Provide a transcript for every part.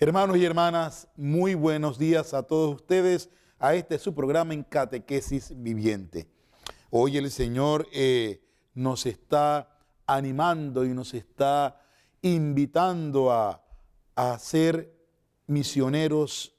Hermanos y hermanas, muy buenos días a todos ustedes, a este su programa en Catequesis Viviente. Hoy el Señor nos está animando y nos está invitando a ser misioneros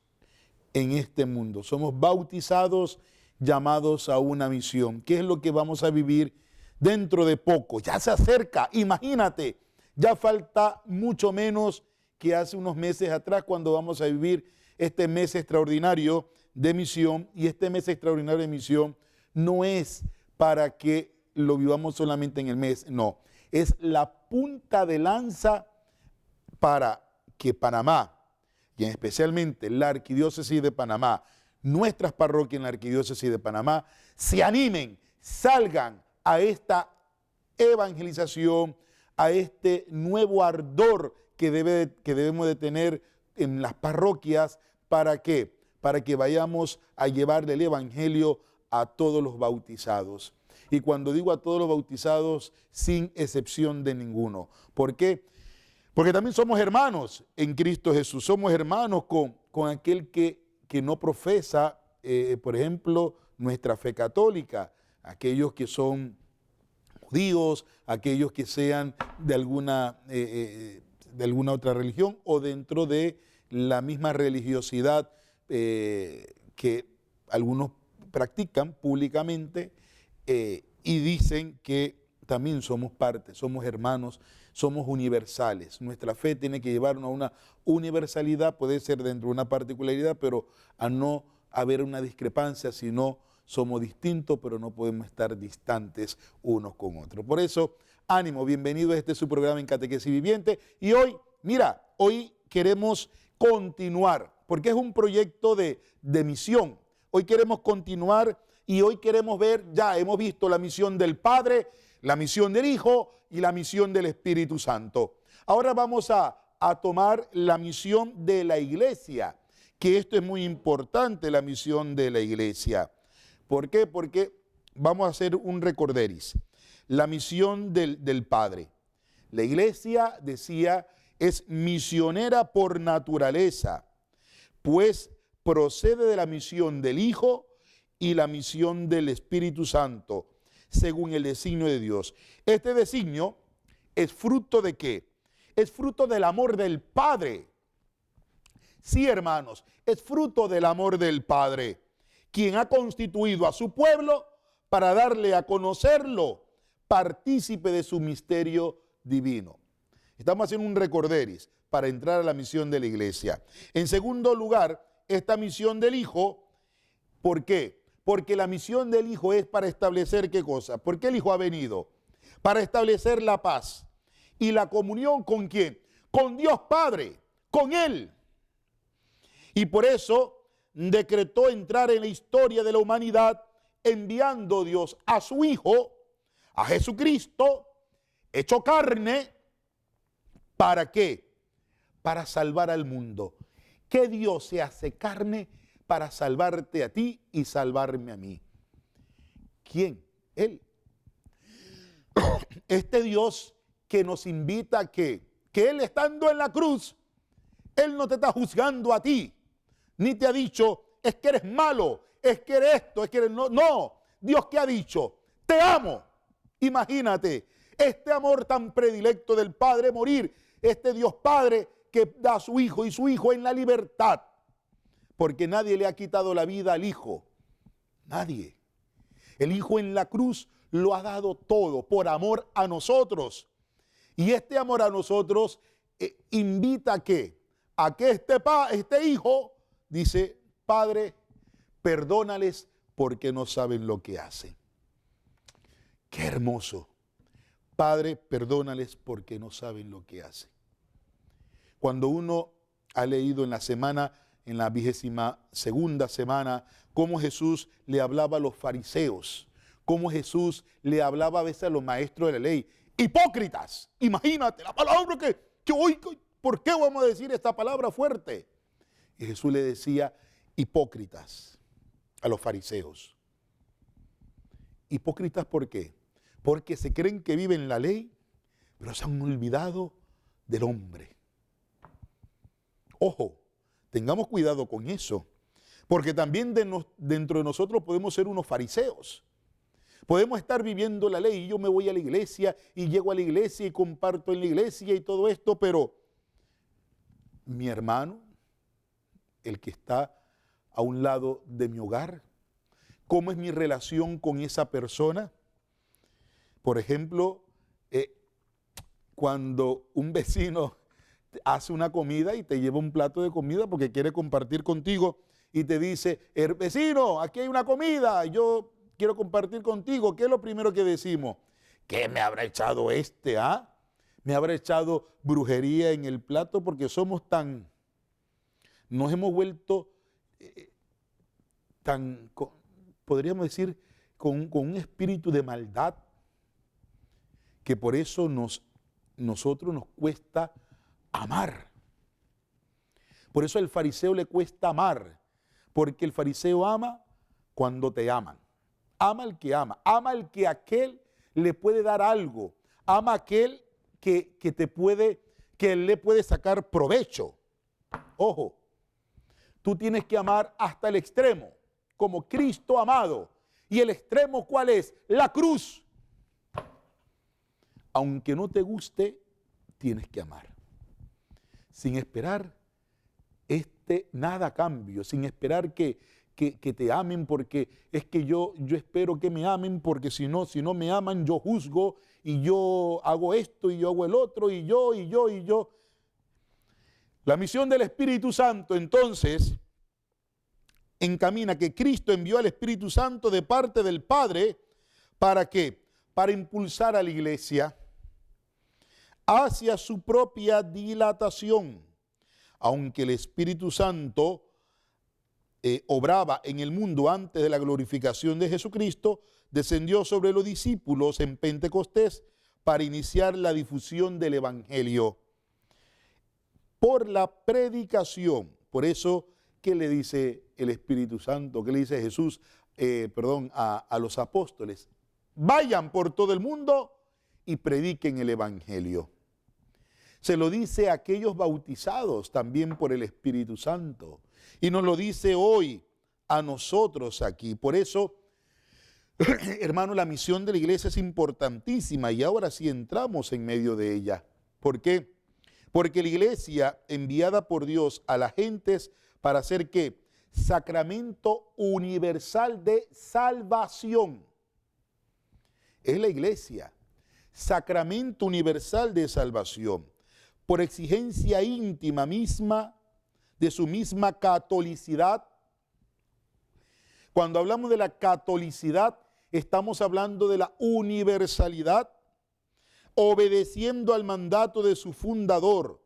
en este mundo. Somos bautizados, llamados a una misión. ¿Qué es lo que vamos a vivir dentro de poco? Ya se acerca, imagínate, ya falta mucho menos que hace unos meses atrás cuando vamos a vivir este mes extraordinario de misión. Y este mes extraordinario de misión no es para que lo vivamos solamente en el mes, no. Es la punta de lanza para que Panamá, y especialmente la Arquidiócesis de Panamá, nuestras parroquias en la Arquidiócesis de Panamá, se animen, salgan a esta evangelización, a este nuevo ardor que debemos de tener en las parroquias. ¿Para qué? Para que vayamos a llevarle el evangelio a todos los bautizados. Y cuando digo a todos los bautizados, sin excepción de ninguno. ¿Por qué? Porque también somos hermanos en Cristo Jesús. Somos hermanos con aquel que no profesa, por ejemplo, nuestra fe católica. Aquellos que son judíos, aquellos que sean de alguna otra religión o dentro de la misma religiosidad que algunos practican públicamente y dicen que también somos parte, somos hermanos, somos universales. Nuestra fe tiene que llevarnos a una universalidad, puede ser dentro de una particularidad, pero a no haber una discrepancia, sino somos distintos, pero no podemos estar distantes unos con otros. Por eso, ánimo, bienvenido a este su programa en Catequesis Viviente. Y hoy, mira, hoy queremos continuar, porque es un proyecto de misión. Hoy queremos continuar y hoy queremos ver, ya hemos visto la misión del Padre, la misión del Hijo y la misión del Espíritu Santo. Ahora vamos a tomar la misión de la Iglesia, que esto es muy importante, la misión de la Iglesia. ¿Por qué? Porque vamos a hacer un recorderis. La misión del Padre. La Iglesia, decía, es misionera por naturaleza, pues procede de la misión del Hijo y la misión del Espíritu Santo, según el designio de Dios. Este designio es fruto ¿de qué? Es fruto del amor del Padre. Sí, hermanos, es fruto del amor del Padre, quien ha constituido a su pueblo para darle a conocerlo, partícipe de su misterio divino. Estamos haciendo un recorderis para entrar a la misión de la Iglesia. En segundo lugar, esta misión del Hijo, ¿por qué? Porque la misión del Hijo es para establecer ¿qué cosa? ¿Por qué el Hijo ha venido? Para establecer la paz y la comunión ¿con quién? Con Dios Padre, con Él. Y por eso decretó entrar en la historia de la humanidad enviando Dios a su Hijo, a Jesucristo, hecho carne. ¿Para qué? Para salvar al mundo. ¿Qué Dios se hace carne para salvarte a ti y salvarme a mí? ¿Quién? Él. Este Dios que nos invita a que Él estando en la cruz, Él no te está juzgando a ti, ni te ha dicho, es que eres malo, es que eres esto, es que eres no. No, Dios que ha dicho, te amo. Imagínate, este amor tan predilecto del Padre morir, este Dios Padre que da a su Hijo y su Hijo en la libertad. Porque nadie le ha quitado la vida al Hijo. Nadie. El Hijo en la cruz lo ha dado todo por amor a nosotros. Y este amor a nosotros invita a que este Hijo dice, Padre, perdónales porque no saben lo que hacen. Qué hermoso. Padre, perdónales porque no saben lo que hacen. Cuando uno ha leído en la semana, en la 22ª semana, cómo Jesús le hablaba a los fariseos, cómo Jesús le hablaba a veces a los maestros de la ley, hipócritas. Imagínate la palabra que hoy, ¿por qué vamos a decir esta palabra fuerte? Y Jesús le decía hipócritas a los fariseos. ¿Hipócritas por qué? Porque se creen que viven la ley, pero se han olvidado del hombre. Ojo, tengamos cuidado con eso, porque también dentro de nosotros podemos ser unos fariseos. Podemos estar viviendo la ley y yo me voy a la iglesia y llego a la iglesia y comparto en la iglesia y todo esto, pero mi hermano, el que está a un lado de mi hogar, ¿cómo es mi relación con esa persona? Por ejemplo, cuando un vecino hace una comida y te lleva un plato de comida porque quiere compartir contigo y te dice, vecino, aquí hay una comida, yo quiero compartir contigo, ¿qué es lo primero que decimos? ¿Qué me habrá echado este, ah? ¿Me habrá echado brujería en el plato? Porque somos nos hemos vuelto podríamos decir, con un espíritu de maldad, que por eso nosotros nos cuesta amar. Por eso al fariseo le cuesta amar, porque el fariseo ama cuando te aman. Ama al que ama al que aquel le puede dar algo, ama a aquel que él le puede sacar provecho. Ojo, tú tienes que amar hasta el extremo, como Cristo amado. ¿Y el extremo cuál es? La cruz. Aunque no te guste, tienes que amar. Sin esperar nada a cambio, sin esperar que te amen, porque es que yo espero que me amen, porque si no me aman, yo juzgo y yo hago esto y yo hago el otro y yo. La misión del Espíritu Santo, entonces, encamina que Cristo envió al Espíritu Santo de parte del Padre, ¿para qué? Para impulsar a la iglesia hacia su propia dilatación. Aunque el Espíritu Santo obraba en el mundo antes de la glorificación de Jesucristo, descendió sobre los discípulos en Pentecostés para iniciar la difusión del Evangelio por la predicación. Por eso, ¿qué le dice el Espíritu Santo? ¿Qué le dice Jesús, a los apóstoles? Vayan por todo el mundo y prediquen el Evangelio. Se lo dice a aquellos bautizados también por el Espíritu Santo. Y nos lo dice hoy a nosotros aquí. Por eso, hermano, la misión de la iglesia es importantísima y ahora sí entramos en medio de ella. ¿Por qué? Porque la iglesia enviada por Dios a las gentes para hacer ¿qué? Sacramento universal de salvación. Es la iglesia, sacramento universal de salvación, por exigencia íntima misma de su misma catolicidad. Cuando hablamos de la catolicidad, estamos hablando de la universalidad, obedeciendo al mandato de su fundador.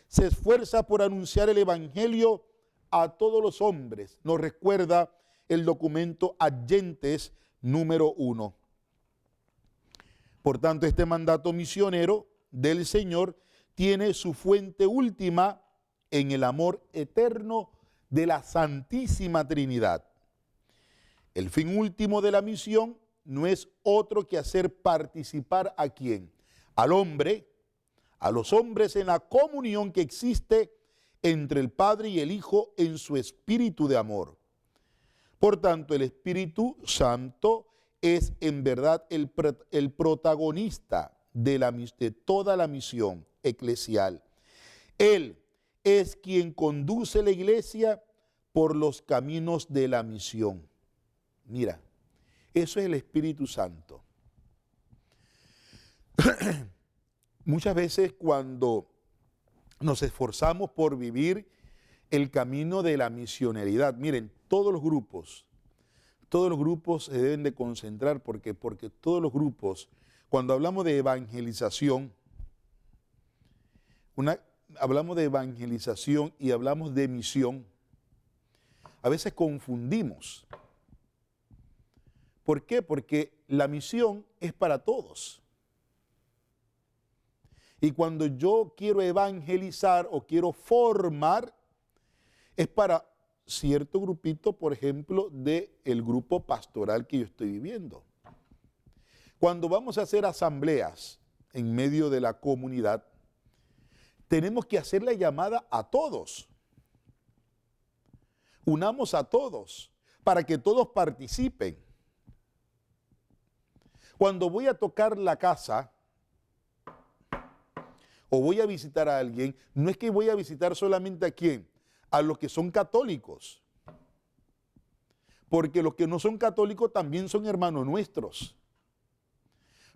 Se esfuerza por anunciar el Evangelio a todos los hombres. Nos recuerda el documento Ad Gentes número 1. Por tanto, este mandato misionero del Señor tiene su fuente última en el amor eterno de la Santísima Trinidad. El fin último de la misión no es otro que hacer participar ¿a quién? Al hombre, a los hombres en la comunión que existe entre el Padre y el Hijo en su espíritu de amor. Por tanto, el Espíritu Santo es en verdad el protagonista de toda la misión eclesial. Él es quien conduce la iglesia por los caminos de la misión. Mira, eso es el Espíritu Santo. Muchas veces cuando nos esforzamos por vivir el camino de la misioneridad, miren, todos los grupos se deben de concentrar porque todos los grupos, cuando hablamos de evangelización, hablamos de evangelización y hablamos de misión, a veces confundimos. ¿Por qué? Porque la misión es para todos. Y cuando yo quiero evangelizar o quiero formar, es para cierto grupito, por ejemplo, del grupo pastoral que yo estoy viviendo. Cuando vamos a hacer asambleas en medio de la comunidad, tenemos que hacer la llamada a todos. Unamos a todos para que todos participen. Cuando voy a tocar la casa o voy a visitar a alguien, no es que voy a visitar solamente a quién, a los que son católicos. Porque los que no son católicos también son hermanos nuestros.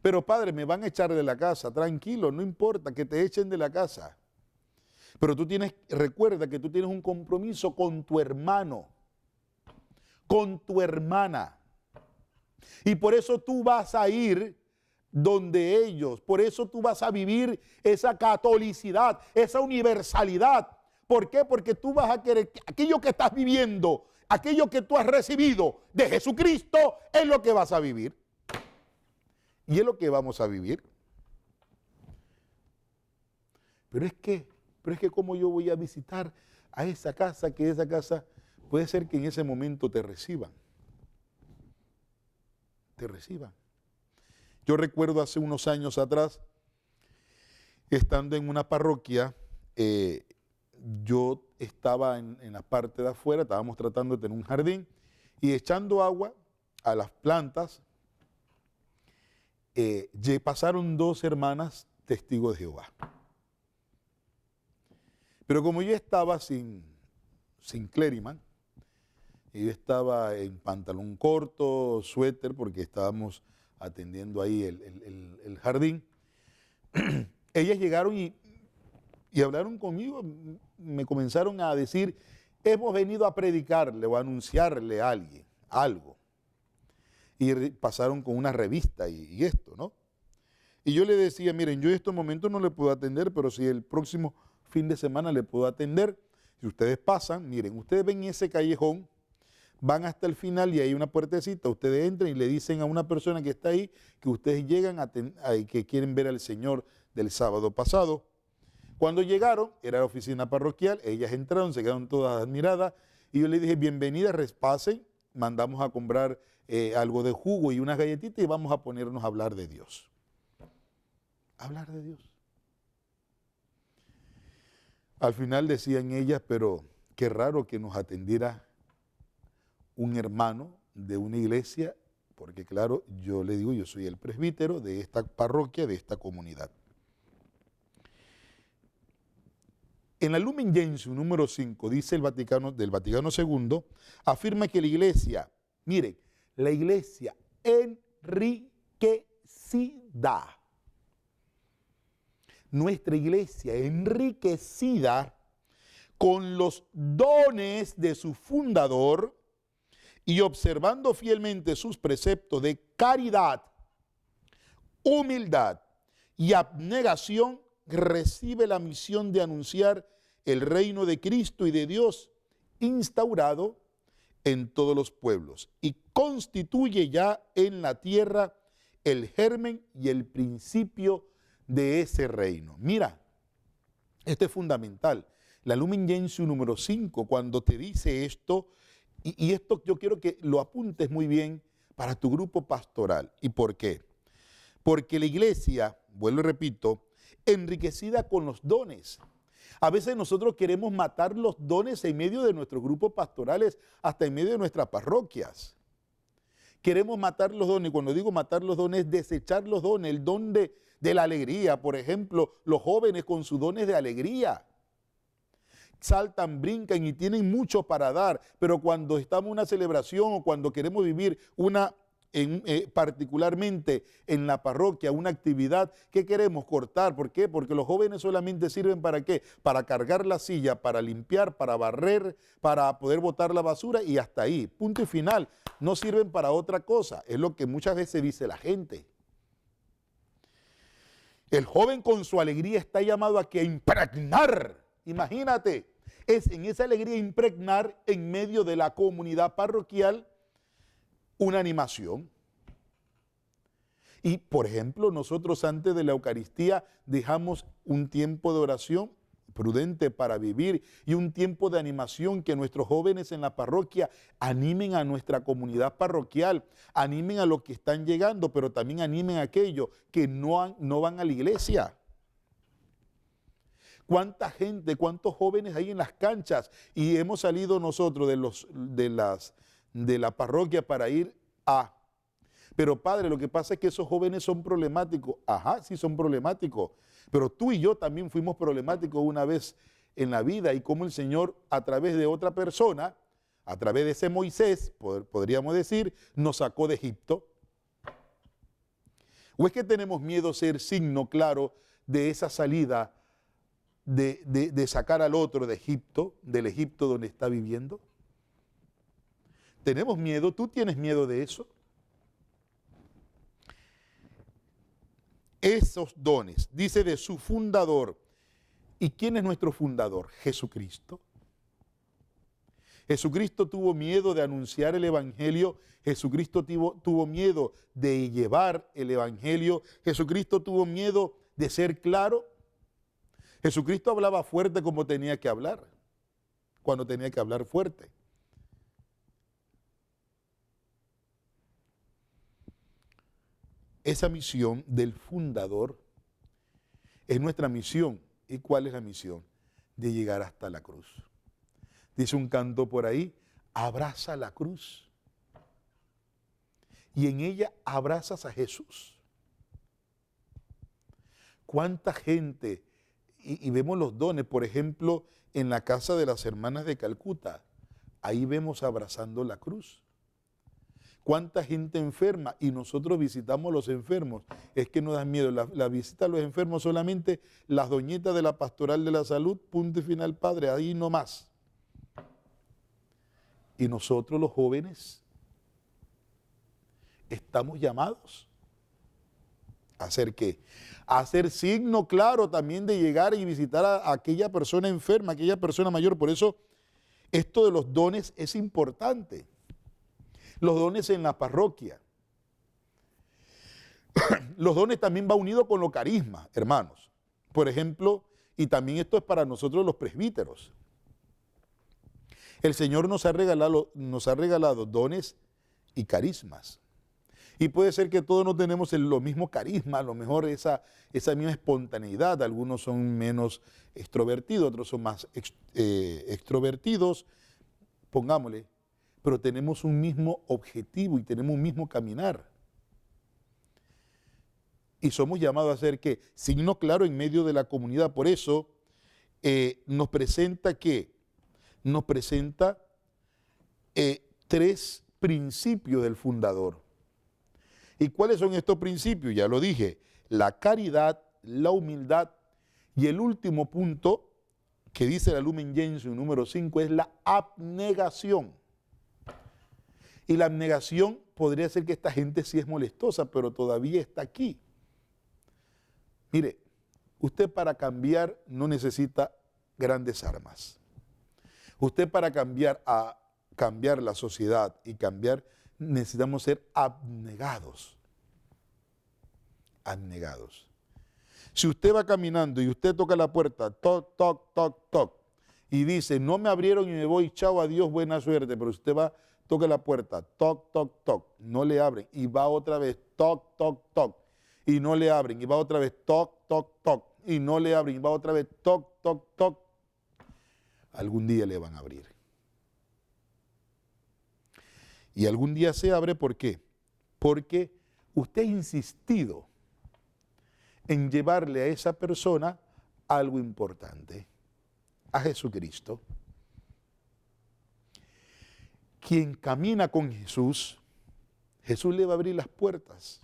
Pero padre, me van a echar de la casa, tranquilo, no importa que te echen de la casa. Pero recuerda que tú tienes un compromiso con tu hermano, con tu hermana. Y por eso tú vas a ir donde ellos, por eso tú vas a vivir esa catolicidad, esa universalidad. ¿Por qué? Porque tú vas a querer, aquello que estás viviendo, aquello que tú has recibido de Jesucristo, es lo que vas a vivir. Y es lo que vamos a vivir. Pero es que como yo voy a visitar a esa casa, que esa casa puede ser que en ese momento te reciban. Te reciban. Yo recuerdo hace unos años atrás, estando en una parroquia, yo estaba en la parte de afuera, estábamos tratando de tener un jardín y echando agua a las plantas, pasaron 2 hermanas testigos de Jehová. Pero como yo estaba sin clériman, y yo estaba en pantalón corto, suéter, porque estábamos atendiendo ahí el jardín, ellas llegaron y hablaron conmigo, me comenzaron a decir, hemos venido a predicarle o a anunciarle a alguien algo. Y pasaron con una revista y esto, ¿no? Y yo le decía, miren, yo en estos momentos no le puedo atender, pero si el próximo fin de semana le puedo atender, si ustedes pasan, miren, ustedes ven ese callejón, van hasta el final y hay una puertecita, ustedes entran y le dicen a una persona que está ahí que ustedes llegan que quieren ver al Señor del sábado pasado. Cuando llegaron, era la oficina parroquial, ellas entraron, se quedaron todas admiradas y yo les dije, bienvenidas, pasen, mandamos a comprar algo de jugo y unas galletitas y vamos a ponernos a hablar de Dios. Hablar de Dios. Al final decían ellas, pero qué raro que nos atendiera un hermano de una iglesia, porque claro, yo le digo, yo soy el presbítero de esta parroquia, de esta comunidad. En la Lumen Gentium número 5, dice del Vaticano II, afirma que la iglesia, miren, la iglesia enriquecida, nuestra iglesia enriquecida con los dones de su fundador y observando fielmente sus preceptos de caridad, humildad y abnegación, recibe la misión de anunciar el reino de Cristo y de Dios instaurado en todos los pueblos y constituye ya en la tierra el germen y el principio de ese reino. Mira, esto es fundamental. La Lumen Gentium número 5, cuando te dice esto, y esto yo quiero que lo apuntes muy bien para tu grupo pastoral. ¿Y por qué? Porque la iglesia, vuelvo y repito, enriquecida con los dones. A veces nosotros queremos matar los dones en medio de nuestros grupos pastorales, hasta en medio de nuestras parroquias. Queremos matar los dones. Cuando digo matar los dones, desechar los dones. El don de la alegría, por ejemplo, los jóvenes con sus dones de alegría. Saltan, brincan y tienen mucho para dar, pero cuando estamos en una celebración o cuando queremos vivir particularmente en la parroquia, una actividad, ¿qué queremos? Cortar. ¿Por qué? Porque los jóvenes solamente sirven ¿para qué? Para cargar la silla, para limpiar, para barrer, para poder botar la basura y hasta ahí. Punto y final. No sirven para otra cosa. Es lo que muchas veces dice la gente. El joven con su alegría está llamado a que impregnar. Imagínate, es en esa alegría impregnar en medio de la comunidad parroquial una animación. Y, por ejemplo, nosotros antes de la Eucaristía dejamos un tiempo de oración prudente para vivir y un tiempo de animación, que nuestros jóvenes en la parroquia animen a nuestra comunidad parroquial, animen a los que están llegando, pero también animen a aquellos que no van a la iglesia. ¿Cuánta gente, cuántos jóvenes hay en las canchas? Y hemos salido nosotros de la parroquia para ir a... Pero padre, lo que pasa es que esos jóvenes son problemáticos. Ajá, sí son problemáticos. Pero tú y yo también fuimos problemáticos una vez en la vida y como el Señor a través de otra persona, a través de ese Moisés, podríamos decir, nos sacó de Egipto. ¿O es que tenemos miedo a ser signo claro de esa salida, de sacar al otro de Egipto, del Egipto donde está viviendo? ¿Tenemos miedo? ¿Tú tienes miedo de eso? Esos dones, dice de su fundador. ¿Y quién es nuestro fundador? Jesucristo. Jesucristo tuvo miedo de anunciar el Evangelio, Jesucristo tuvo miedo de llevar el Evangelio, Jesucristo tuvo miedo de ser claro. Jesucristo hablaba fuerte como tenía que hablar, cuando tenía que hablar fuerte. Esa misión del fundador es nuestra misión. ¿Y cuál es la misión? De llegar hasta la cruz. Dice un canto por ahí, abraza la cruz. Y en ella abrazas a Jesús. ¿Cuánta gente? Y vemos los dones, por ejemplo, en la casa de las hermanas de Calcuta. Ahí vemos abrazando la cruz. ¿Cuánta gente enferma? Y nosotros visitamos a los enfermos. Es que nos da miedo. La visita a los enfermos solamente las doñitas de la pastoral de la salud, punto y final, padre, ahí no más. Y nosotros los jóvenes estamos llamados a hacer ¿qué? A hacer signo claro también de llegar y visitar a aquella persona enferma, a aquella persona mayor. Por eso esto de los dones es importante. Los dones en la parroquia. Los dones también va unido con los carismas, hermanos. Por ejemplo, y también esto es para nosotros los presbíteros. El Señor nos ha regalado dones y carismas. Y puede ser que todos no tenemos lo mismo carisma, a lo mejor esa misma espontaneidad. Algunos son menos extrovertidos, otros son más extrovertidos, pongámosle. Pero tenemos un mismo objetivo y tenemos un mismo caminar. Y somos llamados a hacer ¿qué? Signo claro en medio de la comunidad. Por eso nos presenta ¿qué? Nos presenta 3 principios del fundador. ¿Y cuáles son estos principios? Ya lo dije, la caridad, la humildad y el último punto que dice la Lumen Gentium número 5 es la abnegación. Y la abnegación podría ser que esta gente sí es molestosa, pero todavía está aquí. Mire, usted para cambiar no necesita grandes armas. Usted para cambiar la sociedad y cambiar, necesitamos ser abnegados. Abnegados. Si usted va caminando y usted toca la puerta, toc, toc, toc, toc, y dice, no me abrieron y me voy, chao, adiós, buena suerte, pero usted va, toca la puerta, toc, toc, toc, no le abren, y va otra vez, toc, toc, toc, y no le abren, y va otra vez, toc, toc, toc, y no le abren, y va otra vez, toc, toc, toc, algún día le van a abrir. Y algún día se abre, ¿por qué? Porque usted ha insistido en llevarle a esa persona algo importante, a Jesucristo. Quien camina con Jesús, Jesús le va a abrir las puertas.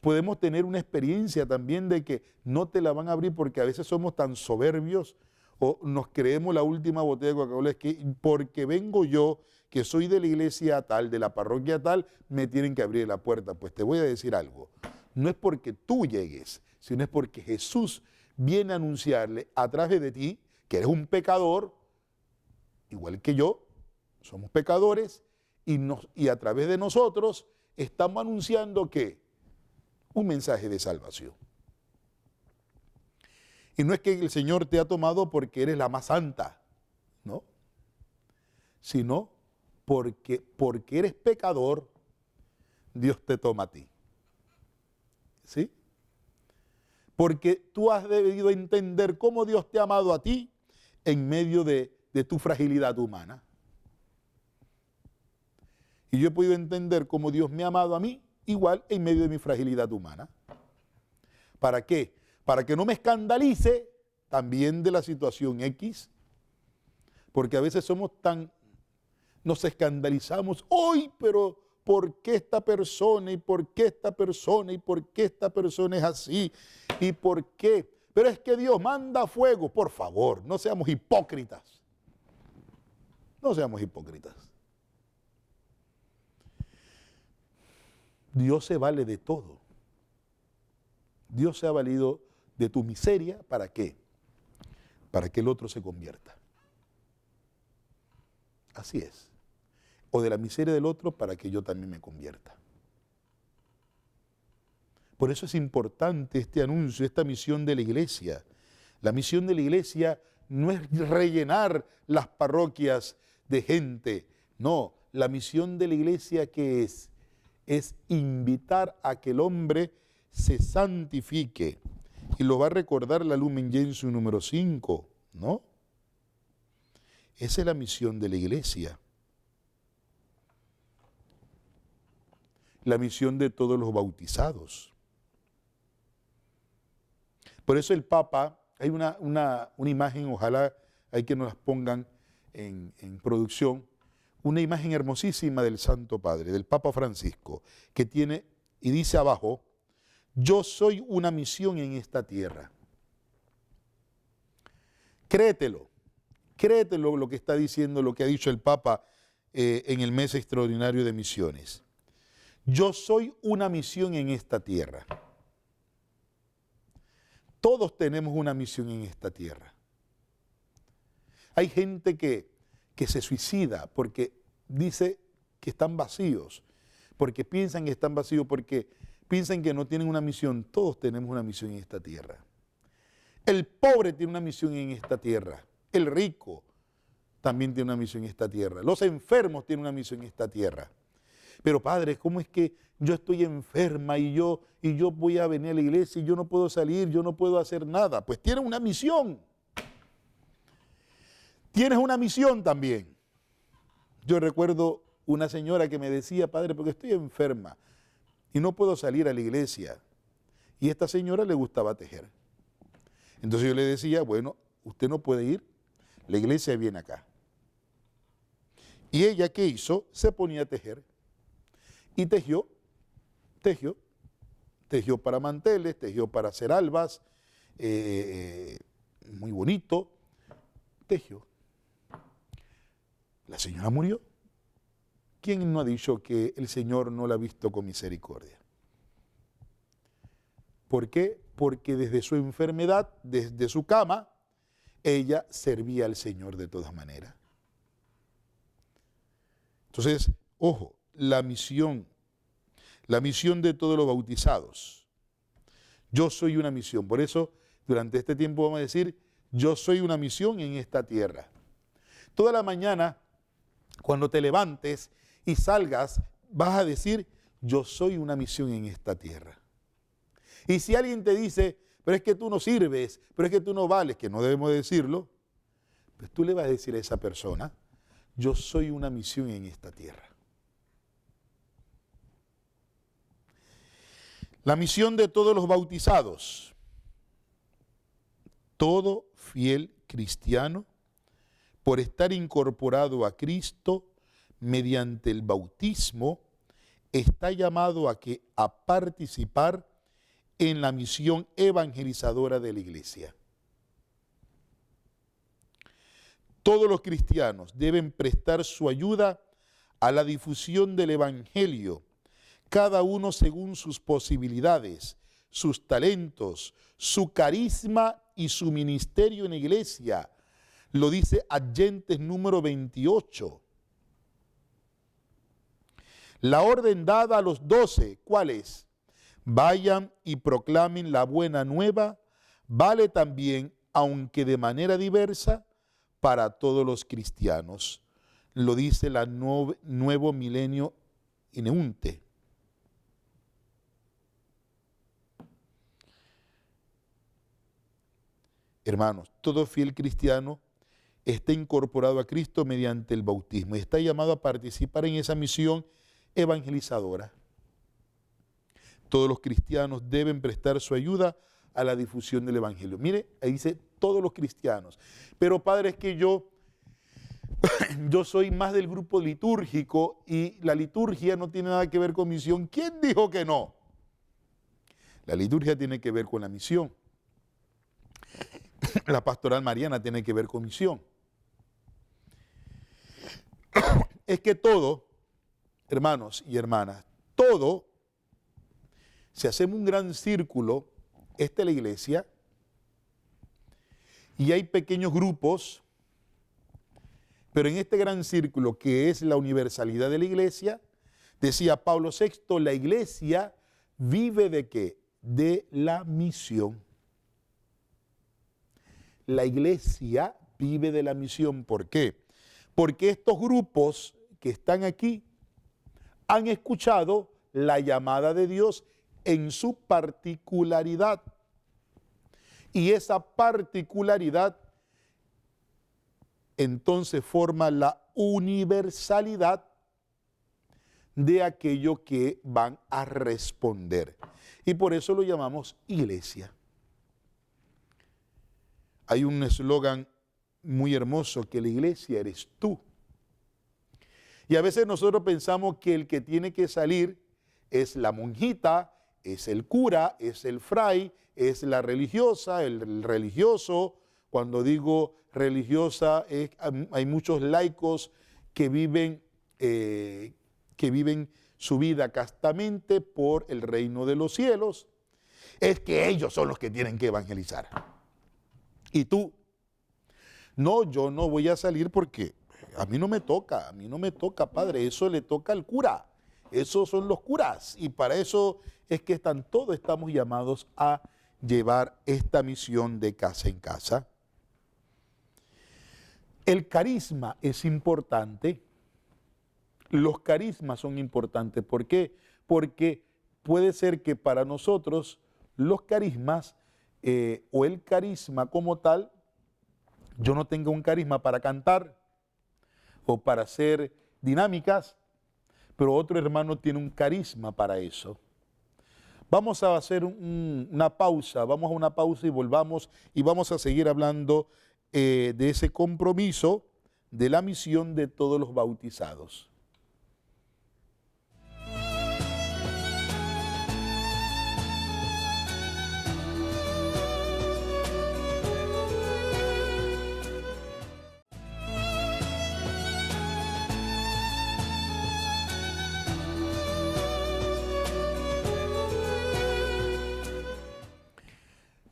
Podemos tener una experiencia también de que no te la van a abrir porque a veces somos tan soberbios o nos creemos la última botella de Coca-Cola, es que porque vengo yo, que soy de la iglesia tal, de la parroquia tal, me tienen que abrir la puerta. Pues te voy a decir algo, no es porque tú llegues, sino es porque Jesús viene a anunciarle a través de ti, que eres un pecador, igual que yo, somos pecadores, y a través de nosotros estamos anunciando que un mensaje de salvación. Y no es que el Señor te ha tomado porque eres la más santa, ¿no? Sino porque eres pecador, Dios te toma a ti. ¿Sí? Porque tú has debido entender cómo Dios te ha amado a ti en medio de tu fragilidad humana. Y yo he podido entender cómo Dios me ha amado a mí igual en medio de mi fragilidad humana. ¿Para qué? Para que no me escandalice también de la situación X, porque a veces nos escandalizamos hoy, pero ¿por qué esta persona? ¿Y por qué esta persona? ¿Y por qué esta persona es así? ¿Y por qué? Pero es que Dios manda fuego. Por favor, no seamos hipócritas. No seamos hipócritas. Dios se vale de todo. Dios se ha valido de tu miseria, ¿para qué? Para que el otro se convierta. Así es. O de la miseria del otro para que yo también me convierta. Por eso es importante este anuncio, esta misión de la iglesia. La misión de la iglesia no es rellenar las parroquias de gente. No, la misión de la iglesia, ¿qué es? Es invitar a que el hombre se santifique. Y lo va a recordar la Lumen Gentium número 5, ¿no? Esa es la misión de la iglesia. La misión de todos los bautizados. Por eso el Papa, hay una imagen, ojalá hay que nos las pongan en producción, una imagen hermosísima del Santo Padre, del Papa Francisco, que tiene, y dice abajo, yo soy una misión en esta tierra. Créetelo lo que está diciendo, lo que ha dicho el Papa en el mes extraordinario de misiones. Yo soy una misión en esta tierra. Todos tenemos una misión en esta tierra. Hay gente que se suicida porque dice que están vacíos, porque piensan que están vacíos, porque piensan que no tienen una misión. Todos tenemos una misión en esta tierra. El pobre tiene una misión en esta tierra. El rico también tiene una misión en esta tierra. Los enfermos tienen una misión en esta tierra. Pero padre, ¿cómo es que yo estoy enferma y yo voy a venir a la iglesia y yo no puedo salir, yo no puedo hacer nada? Pues tienes una misión. Tienes una misión también. Yo recuerdo una señora que me decía, padre, porque estoy enferma y no puedo salir a la iglesia. Y a esta señora le gustaba tejer. Entonces yo le decía, bueno, usted no puede ir, la iglesia viene acá. Y ella, ¿qué hizo? Se ponía a tejer. Y tejió para manteles, tejió para hacer albas, muy bonito, tejió. La señora murió. ¿Quién no ha dicho que el Señor no la ha visto con misericordia? ¿Por qué? Porque desde su enfermedad, desde su cama, ella servía al Señor de todas maneras. Entonces, ojo, la misión de todos los bautizados. Yo soy una misión. Por eso, durante este tiempo vamos a decir, yo soy una misión en esta tierra. Toda la mañana, cuando te levantes y salgas, vas a decir, yo soy una misión en esta tierra. Y si alguien te dice, pero es que tú no sirves, pero es que tú no vales, que no debemos decirlo, pues tú le vas a decir a esa persona, yo soy una misión en esta tierra. La misión de todos los bautizados. Todo fiel cristiano, por estar incorporado a Cristo mediante el bautismo, está llamado a participar en la misión evangelizadora de la iglesia. Todos los cristianos deben prestar su ayuda a la difusión del evangelio, cada uno según sus posibilidades, sus talentos, su carisma y su ministerio en la iglesia. Lo dice Adyentes número 28. La orden dada a los 12, ¿cuál es? Vayan y proclamen la buena nueva, vale también, aunque de manera diversa, para todos los cristianos. Lo dice la Nuevo Milenio Ineunte. hermanos, todo fiel cristiano está incorporado a Cristo mediante el bautismo y está llamado a participar en esa misión evangelizadora. Todos los cristianos deben prestar su ayuda a la difusión del evangelio. Mire, ahí dice todos los cristianos. Pero padre, es que yo soy más del grupo litúrgico y la liturgia no tiene nada que ver con misión. ¿Quién dijo que no? La liturgia tiene que ver con la misión. La pastoral mariana tiene que ver con misión. Es que todo, hermanos y hermanas, todo, si hacemos un gran círculo, esta es la iglesia, y hay pequeños grupos, pero en este gran círculo que es la universalidad de la iglesia, decía Pablo VI, la iglesia vive ¿de qué? De la misión. La iglesia vive de la misión. ¿Por qué? Porque estos grupos que están aquí han escuchado la llamada de Dios en su particularidad. Y esa particularidad entonces forma la universalidad de aquello que van a responder. Y por eso lo llamamos iglesia. Hay un eslogan muy hermoso, que la iglesia eres tú. Y a veces nosotros pensamos que el que tiene que salir es la monjita, es el cura, es el fray, es la religiosa, el religioso. Cuando digo religiosa, hay muchos laicos que viven su vida castamente por el reino de los cielos. Es que ellos son los que tienen que evangelizar. ¿Y tú? No, yo no voy a salir porque a mí no me toca, padre, eso le toca al cura. Esos son los curas y para eso es que todos estamos llamados a llevar esta misión de casa en casa. El carisma es importante. Los carismas son importantes. ¿Por qué? Porque puede ser que para nosotros los carismas o el carisma como tal, yo no tenga un carisma para cantar o para hacer dinámicas, pero otro hermano tiene un carisma para eso. Vamos a hacer una pausa, vamos a una pausa y volvamos y vamos a seguir hablando de ese compromiso de la misión de todos los bautizados.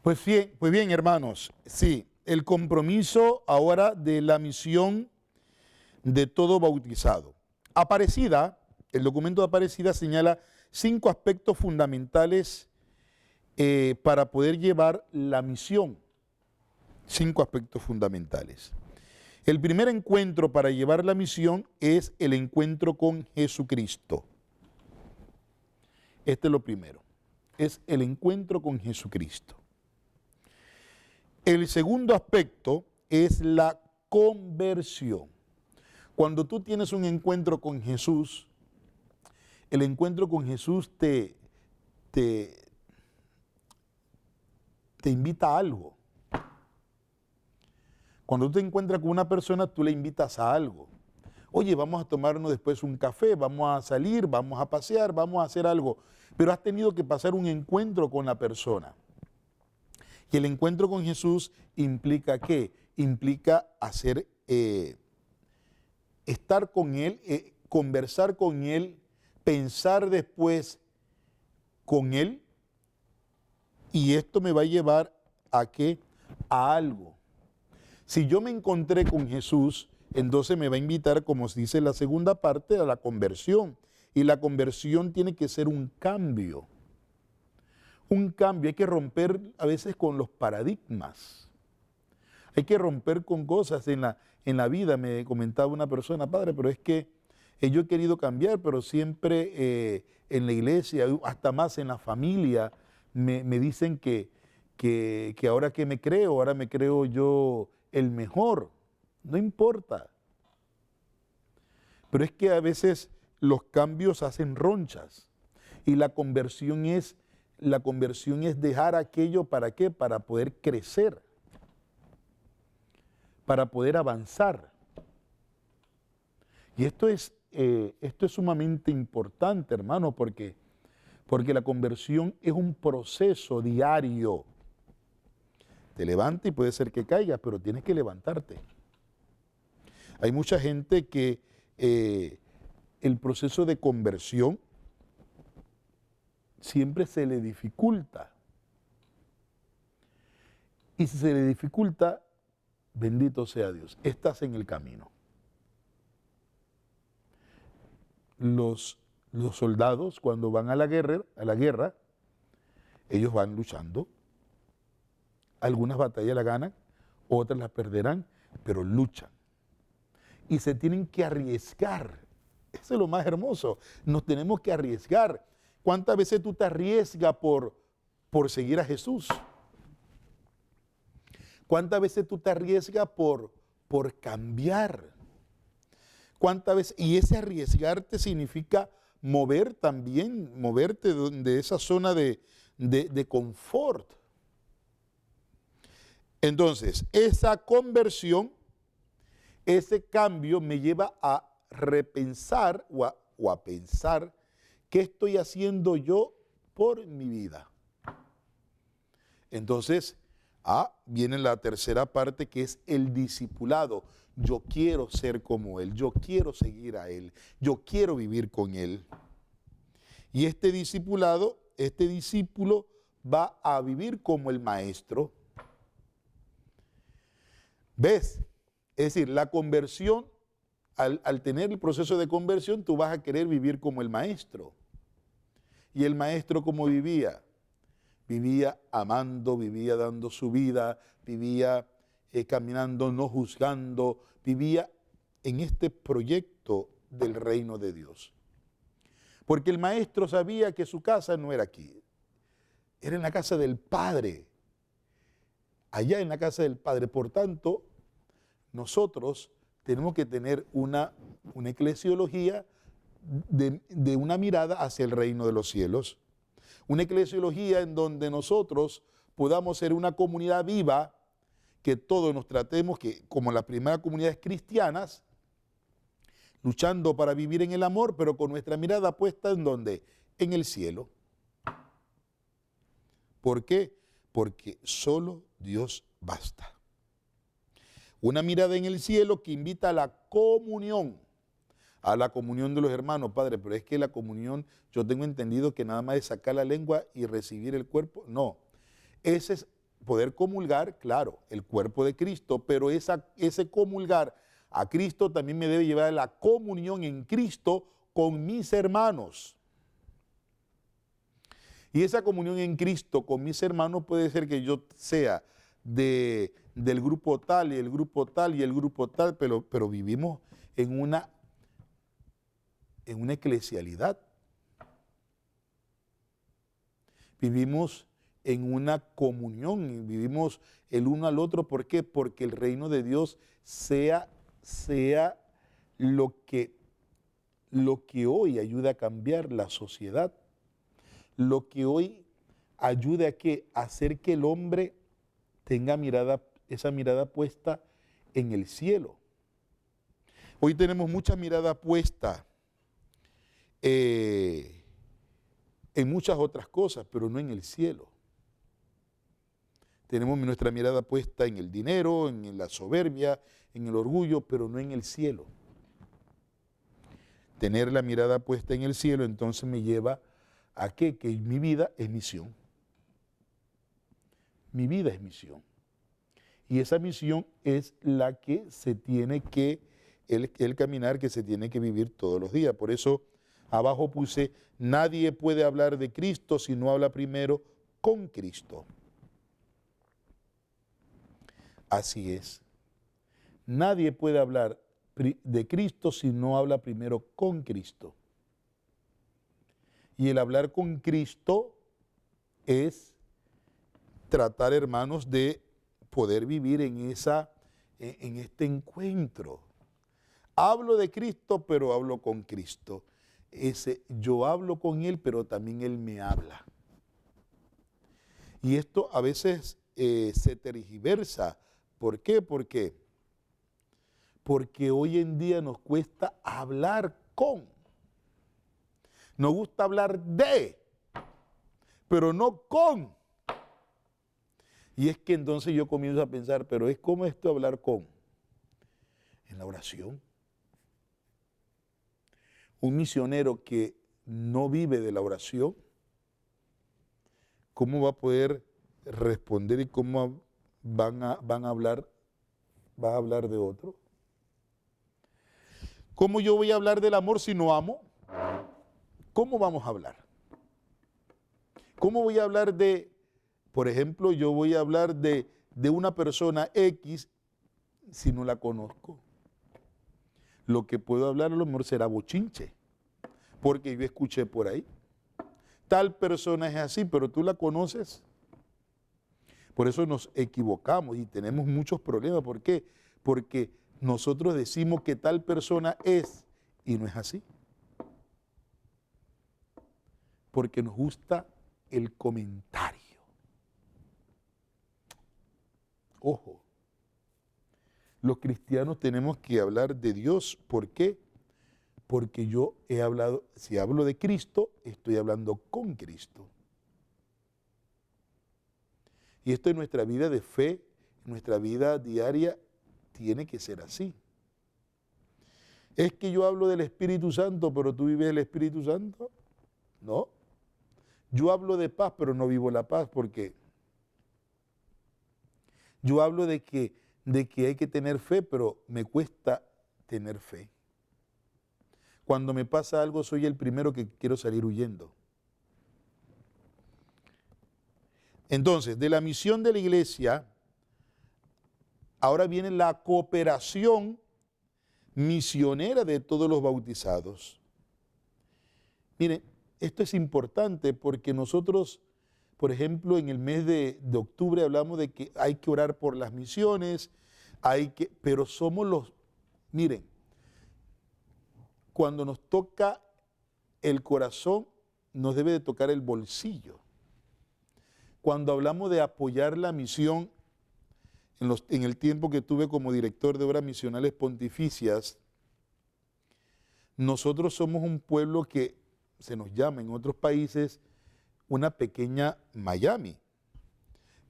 Pues bien, hermanos, sí, el compromiso ahora de la misión de todo bautizado. Aparecida, el documento de Aparecida señala 5 aspectos fundamentales para poder llevar la misión. 5 aspectos fundamentales. El primer encuentro para llevar la misión es el encuentro con Jesucristo. Este es lo primero, es el encuentro con Jesucristo. El segundo aspecto es la conversión. Cuando tú tienes un encuentro con Jesús, el encuentro con Jesús te invita a algo. Cuando tú te encuentras con una persona, tú le invitas a algo. Oye, vamos a tomarnos después un café, vamos a salir, vamos a pasear, vamos a hacer algo. Pero has tenido que pasar un encuentro con la persona. Y el encuentro con Jesús implica ¿qué? Implica estar con Él, conversar con Él, pensar después con Él. Y esto me va a llevar ¿a qué? A algo. Si yo me encontré con Jesús, entonces me va a invitar, como se dice en la segunda parte, a la conversión. Y la conversión tiene que ser un cambio. Un cambio, hay que romper a veces con los paradigmas. Hay que romper con cosas en la vida. Me comentaba una persona, padre, pero es que yo he querido cambiar, pero siempre en la iglesia, hasta más en la familia, me dicen que que ahora que me creo, ahora me creo yo el mejor. No importa. Pero es que a veces los cambios hacen ronchas y la conversión es dejar aquello, ¿para qué? Para poder crecer, para poder avanzar. Y esto es sumamente importante, hermano, porque la conversión es un proceso diario. Te levantas y puede ser que caigas, pero tienes que levantarte. Hay mucha gente que el proceso de conversión siempre se le dificulta. Y si se le dificulta, bendito sea Dios, estás en el camino. Los soldados, cuando van a la guerra, ellos van luchando. Algunas batallas las ganan, otras las perderán, pero luchan. Y se tienen que arriesgar. Eso es lo más hermoso. Nos tenemos que arriesgar. ¿Cuántas veces tú te arriesgas por seguir a Jesús? ¿Cuántas veces tú te arriesgas por cambiar? ¿Cuántas veces? Y ese arriesgarte significa moverte de esa zona de confort. Entonces, esa conversión, ese cambio me lleva a repensar o a pensar qué estoy haciendo yo por mi vida. Entonces, viene la tercera parte, que es el discipulado. Yo quiero ser como Él, yo quiero seguir a Él, yo quiero vivir con Él. Y este discípulo va a vivir como el maestro. ¿Ves? Es decir, la conversión, al tener el proceso de conversión, tú vas a querer vivir como el maestro. ¿Y el maestro cómo vivía? Vivía amando, vivía dando su vida, vivía caminando, no juzgando, vivía en este proyecto del reino de Dios. Porque el maestro sabía que su casa no era aquí, era en la casa del Padre, allá en la casa del Padre. Por tanto, nosotros tenemos que tener una eclesiología de una mirada hacia el reino de los cielos. Una eclesiología en donde nosotros podamos ser una comunidad viva, que todos nos tratemos como las primeras comunidades cristianas, luchando para vivir en el amor, pero con nuestra mirada puesta ¿en dónde? En el cielo. ¿Por qué? Porque solo Dios basta. Una mirada en el cielo que invita a la comunión de los hermanos, Padre, pero es que la comunión, yo tengo entendido que nada más es sacar la lengua y recibir el cuerpo. No, ese es poder comulgar, claro, el cuerpo de Cristo, pero ese comulgar a Cristo también me debe llevar a la comunión en Cristo con mis hermanos. Y esa comunión en Cristo con mis hermanos puede ser que yo sea del grupo tal y el grupo tal y el grupo tal, pero vivimos en una eclesialidad. Vivimos en una comunión, vivimos el uno al otro. ¿Por qué? Porque el reino de Dios sea lo que hoy ayuda a cambiar la sociedad, lo que hoy ayude a hacer que el hombre tenga esa mirada puesta en el cielo. Hoy tenemos mucha mirada puesta en muchas otras cosas, pero no en el cielo. Tenemos nuestra mirada puesta en el dinero, en la soberbia, en el orgullo, pero no en el cielo. Tener la mirada puesta en el cielo entonces me lleva a que mi vida es misión. Mi vida es misión. Y esa misión es la que se tiene que, el caminar que se tiene que vivir todos los días. Por eso abajo puse, nadie puede hablar de Cristo si no habla primero con Cristo. Así es. Nadie puede hablar de Cristo si no habla primero con Cristo. Y el hablar con Cristo es tratar, hermanos, de poder vivir en este encuentro. Hablo de Cristo, pero hablo con Cristo. Yo hablo con Él, pero también Él me habla. Y esto a veces se tergiversa. ¿Por qué? Porque hoy en día nos cuesta hablar con. Nos gusta hablar de, pero no con. Y es que entonces yo comienzo a pensar, pero es como esto hablar con. En la oración. Un misionero que no vive de la oración, ¿cómo va a poder responder y cómo van a hablar, va a hablar de otro? ¿Cómo yo voy a hablar del amor si no amo? ¿Cómo vamos a hablar? ¿Cómo voy a hablar por ejemplo, yo voy a hablar de una persona X si no la conozco? Lo que puedo hablar a lo mejor será bochinche, porque yo escuché por ahí. Tal persona es así, pero tú la conoces. Por eso nos equivocamos y tenemos muchos problemas. ¿Por qué? Porque nosotros decimos que tal persona es y no es así. Porque nos gusta el comentario. Ojo, los cristianos tenemos que hablar de Dios. ¿Por qué? Porque yo he hablado, si hablo de Cristo, estoy hablando con Cristo. Y esto en nuestra vida de fe, en nuestra vida diaria, tiene que ser así. ¿Es que yo hablo del Espíritu Santo, pero tú vives el Espíritu Santo? No. Yo hablo de paz, pero no vivo la paz, porque yo hablo de que hay que tener fe, pero me cuesta tener fe. Cuando me pasa algo, soy el primero que quiero salir huyendo. Entonces, de la misión de la iglesia, ahora viene la cooperación misionera de todos los bautizados. Miren, esto es importante porque nosotros, por ejemplo, en el mes de octubre hablamos de que hay que orar por las misiones, pero miren, cuando nos toca el corazón, nos debe de tocar el bolsillo. Cuando hablamos de apoyar la misión, en el tiempo que tuve como director de obras misionales pontificias, nosotros somos un pueblo que se nos llama en otros países una pequeña Miami,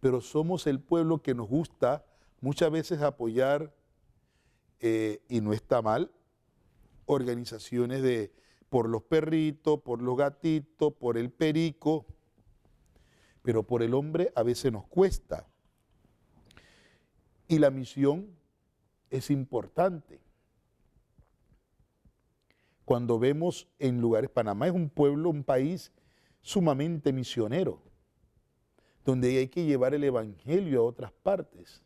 pero somos el pueblo que nos gusta muchas veces apoyar, y no está mal, organizaciones por los perritos, por los gatitos, por el perico, pero por el hombre a veces nos cuesta. Y la misión es importante. Cuando vemos en lugares, Panamá es un pueblo, un país sumamente misionero, donde hay que llevar el evangelio a otras partes.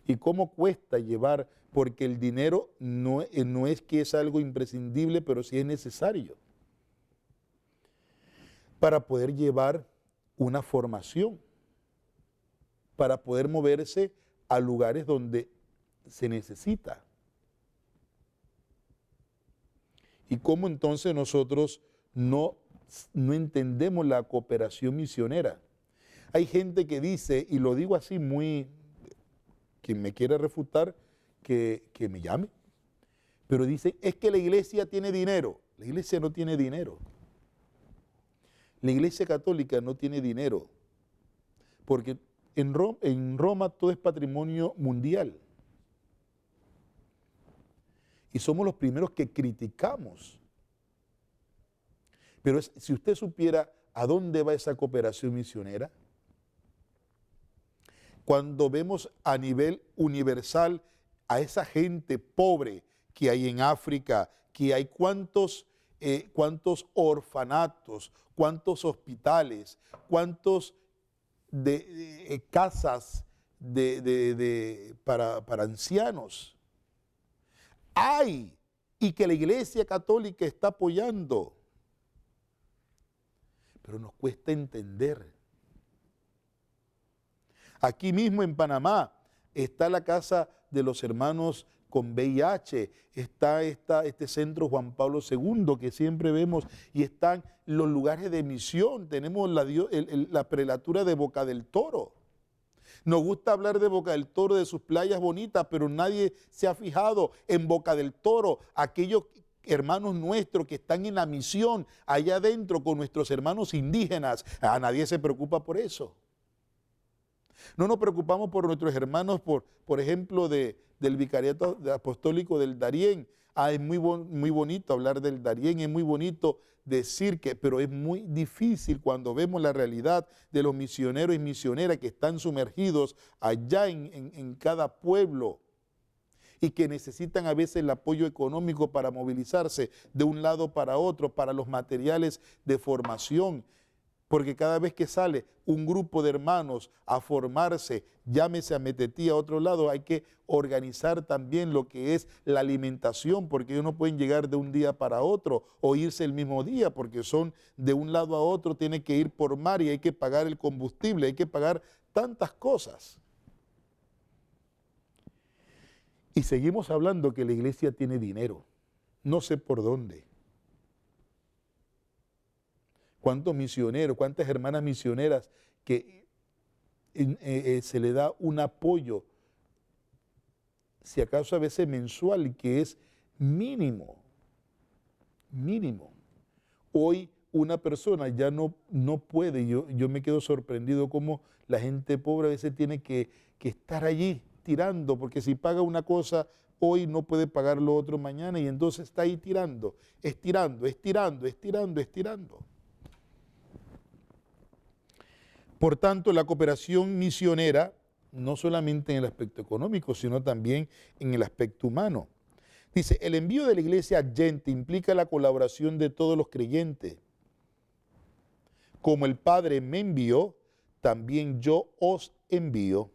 ¿Y cómo cuesta llevar? Porque el dinero no es que es algo imprescindible, pero sí es necesario para poder llevar una formación, para poder moverse a lugares donde se necesita. ¿Y cómo entonces nosotros no entendemos la cooperación misionera? Hay gente que dice, y lo digo así muy, quien me quiere refutar, que me llame, pero dice, es que la iglesia tiene dinero. La iglesia no tiene dinero. La iglesia católica no tiene dinero, porque en Roma todo es patrimonio mundial. Y somos los primeros que criticamos. Pero si usted supiera a dónde va esa cooperación misionera, cuando vemos a nivel universal a esa gente pobre que hay en África, que hay cuántos orfanatos, cuántos hospitales, cuántos casas para ancianos hay, y que la Iglesia Católica está apoyando. Pero nos cuesta entender Aquí mismo en Panamá está la casa de los hermanos con VIH, está este centro Juan Pablo II que siempre vemos, y están los lugares de misión. Tenemos la prelatura de Boca del Toro. Nos gusta hablar de Boca del Toro, de sus playas bonitas, pero nadie se ha fijado en Boca del Toro, aquellos hermanos nuestros que están en la misión allá adentro con nuestros hermanos indígenas. A nadie se preocupa por eso. No nos preocupamos por nuestros hermanos, por ejemplo, del Vicariato Apostólico del Darién. Es muy bonito hablar del Darién, es muy bonito decir que, pero es muy difícil cuando vemos la realidad de los misioneros y misioneras que están sumergidos allá en cada pueblo y que necesitan a veces el apoyo económico para movilizarse de un lado para otro, para los materiales de formación. Porque cada vez que sale un grupo de hermanos a formarse, llámese a Metetí, a otro lado, hay que organizar también lo que es la alimentación, porque ellos no pueden llegar de un día para otro o irse el mismo día, porque son de un lado a otro, tienen que ir por mar y hay que pagar el combustible, hay que pagar tantas cosas. Y seguimos hablando que la iglesia tiene dinero, no sé por dónde. ¿Cuántos misioneros, cuántas hermanas misioneras que se le da un apoyo, si acaso a veces mensual, que es mínimo, mínimo? Hoy una persona ya no puede, yo me quedo sorprendido cómo la gente pobre a veces tiene que estar allí tirando, porque si paga una cosa hoy no puede pagar lo otro mañana y entonces está ahí tirando, estirando, estirando, estirando, estirando. Por tanto, la cooperación misionera, no solamente en el aspecto económico, sino también en el aspecto humano. Dice, el envío de la iglesia adyente implica la colaboración de todos los creyentes. Como el Padre me envió, también yo os envío.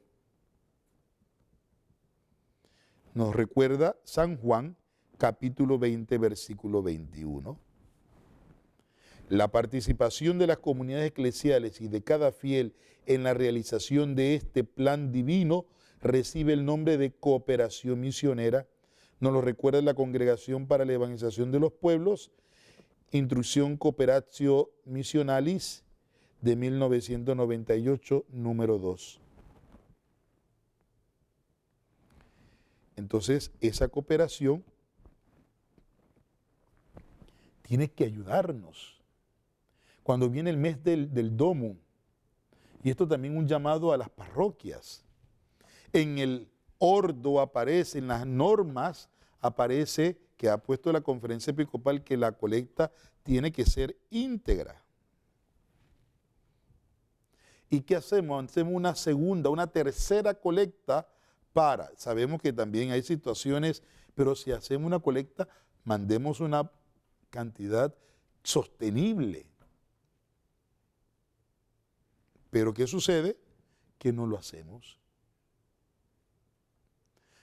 Nos recuerda San Juan, capítulo 20, versículo 21. La participación de las comunidades eclesiales y de cada fiel en la realización de este plan divino recibe el nombre de cooperación misionera. Nos lo recuerda la Congregación para la Evangelización de los Pueblos, Instrucción Cooperatio Missionalis de 1998, número 2. Entonces, esa cooperación tiene que ayudarnos. Cuando viene el mes del Domo, y esto también un llamado a las parroquias, en el ordo aparece, en las normas aparece que ha puesto la conferencia episcopal que la colecta tiene que ser íntegra. ¿Y qué hacemos? Hacemos una segunda, una tercera colecta sabemos que también hay situaciones, pero si hacemos una colecta, mandemos una cantidad sostenible. Pero ¿qué sucede? Que no lo hacemos.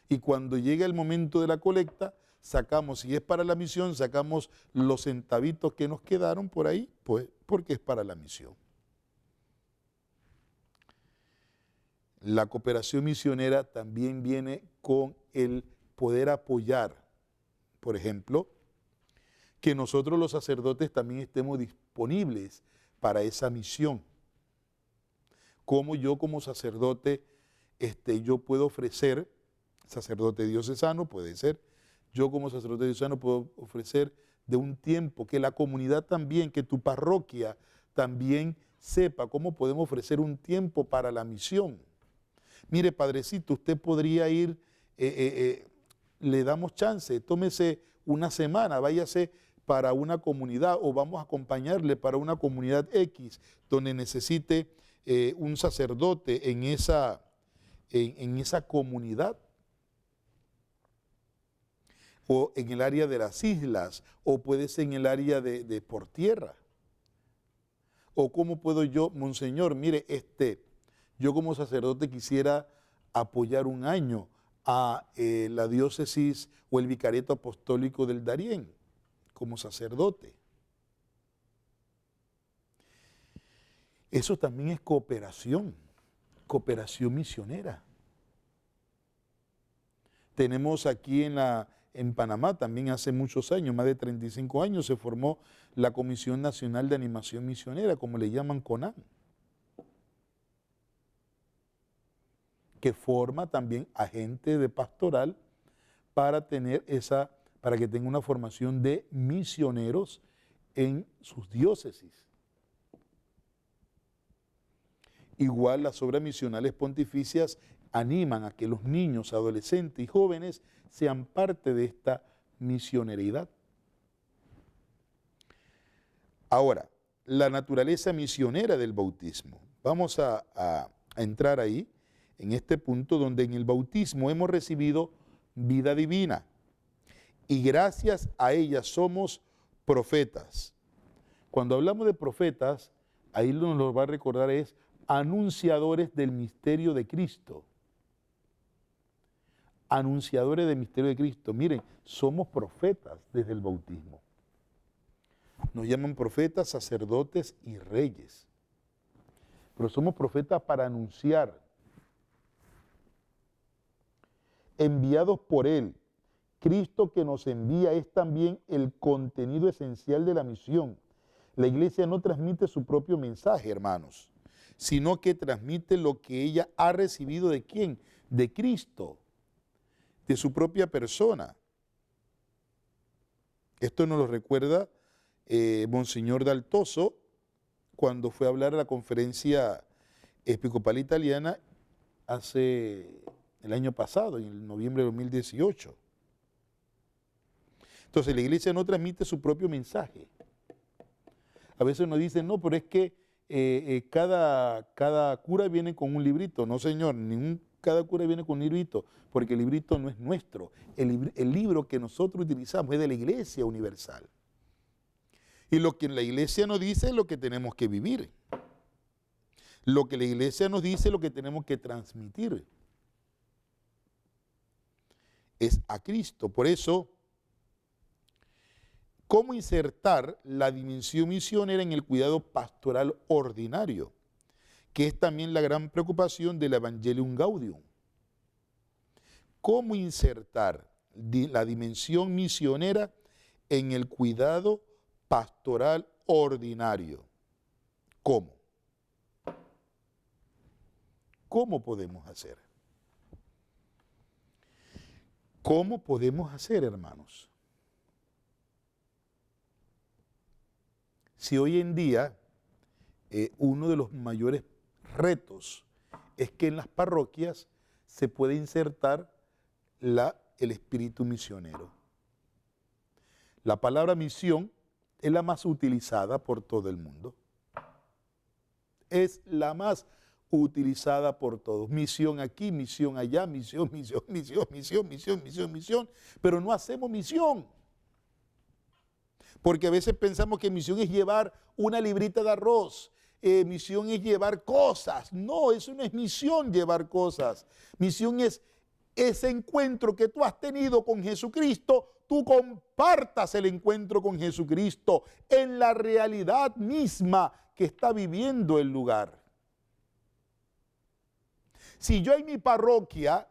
Y cuando llega el momento de la colecta, sacamos, si es para la misión, sacamos los centavitos que nos quedaron por ahí, pues porque es para la misión. La cooperación misionera también viene con el poder apoyar, por ejemplo, que nosotros los sacerdotes también estemos disponibles para esa misión. Como yo como sacerdote, yo puedo ofrecer, sacerdote diocesano puede ser, yo como sacerdote diocesano puedo ofrecer de un tiempo, que la comunidad también, que tu parroquia también sepa cómo podemos ofrecer un tiempo para la misión. Mire, padrecito, usted podría ir, le damos chance, tómese una semana, váyase para una comunidad o vamos a acompañarle para una comunidad X, donde necesite un sacerdote en esa comunidad, o en el área de las islas, o puede ser en el área de por tierra. O cómo puedo yo, monseñor, mire, yo como sacerdote quisiera apoyar un año a la diócesis o el vicariato apostólico del Darién, como sacerdote. Eso también es cooperación. cooperación misionera. Tenemos aquí en Panamá, también hace muchos años, más de 35 años, se formó la Comisión Nacional de Animación Misionera, como le llaman CONAM, que forma también agente de pastoral para que tenga una formación de misioneros en sus diócesis. Igual las obras misionales pontificias animan a que los niños, adolescentes y jóvenes sean parte de esta misioneridad. Ahora, la naturaleza misionera del bautismo. Vamos a entrar ahí, en este punto donde en el bautismo hemos recibido vida divina y gracias a ella somos profetas. Cuando hablamos de profetas, ahí nos lo va a recordar es anunciadores del misterio de Cristo. Anunciadores del misterio de Cristo. Miren, somos profetas desde el bautismo. Nos llaman profetas, sacerdotes y reyes. Pero somos profetas para anunciar. Enviados por Él. Cristo que nos envía es también el contenido esencial de la misión. La iglesia no transmite su propio mensaje, hermanos, sino que transmite lo que ella ha recibido ¿de quién? De Cristo, de su propia persona. Esto nos lo recuerda Monseñor Daltoso cuando fue a hablar a la conferencia episcopal italiana el año pasado, en noviembre de 2018. Entonces la iglesia no transmite su propio mensaje. A veces nos dicen, no, pero es que cada cura viene con un librito. No, señor, cada cura viene con un librito, porque el librito no es nuestro. El libro que nosotros utilizamos es de la Iglesia Universal. Y lo que la Iglesia nos dice es lo que tenemos que vivir. Lo que la Iglesia nos dice es lo que tenemos que transmitir. Es a Cristo. Por eso, ¿cómo insertar la dimensión misionera en el cuidado pastoral ordinario? Que es también la gran preocupación del Evangelium Gaudium. ¿Cómo insertar la dimensión misionera en el cuidado pastoral ordinario? ¿Cómo? ¿Cómo podemos hacer? ¿Cómo podemos hacer, hermanos? Si hoy en día uno de los mayores retos es que en las parroquias se puede insertar el espíritu misionero. La palabra misión es la más utilizada por todo el mundo. Es la más utilizada por todos. Misión aquí, misión allá, misión, misión, misión, misión, misión, misión, misión. Pero no hacemos misión. Porque a veces pensamos que misión es llevar una librita de arroz. Misión es llevar cosas. No, eso no es misión, llevar cosas. Misión es ese encuentro que tú has tenido con Jesucristo, tú compartas el encuentro con Jesucristo en la realidad misma que está viviendo el lugar. Si yo en mi parroquia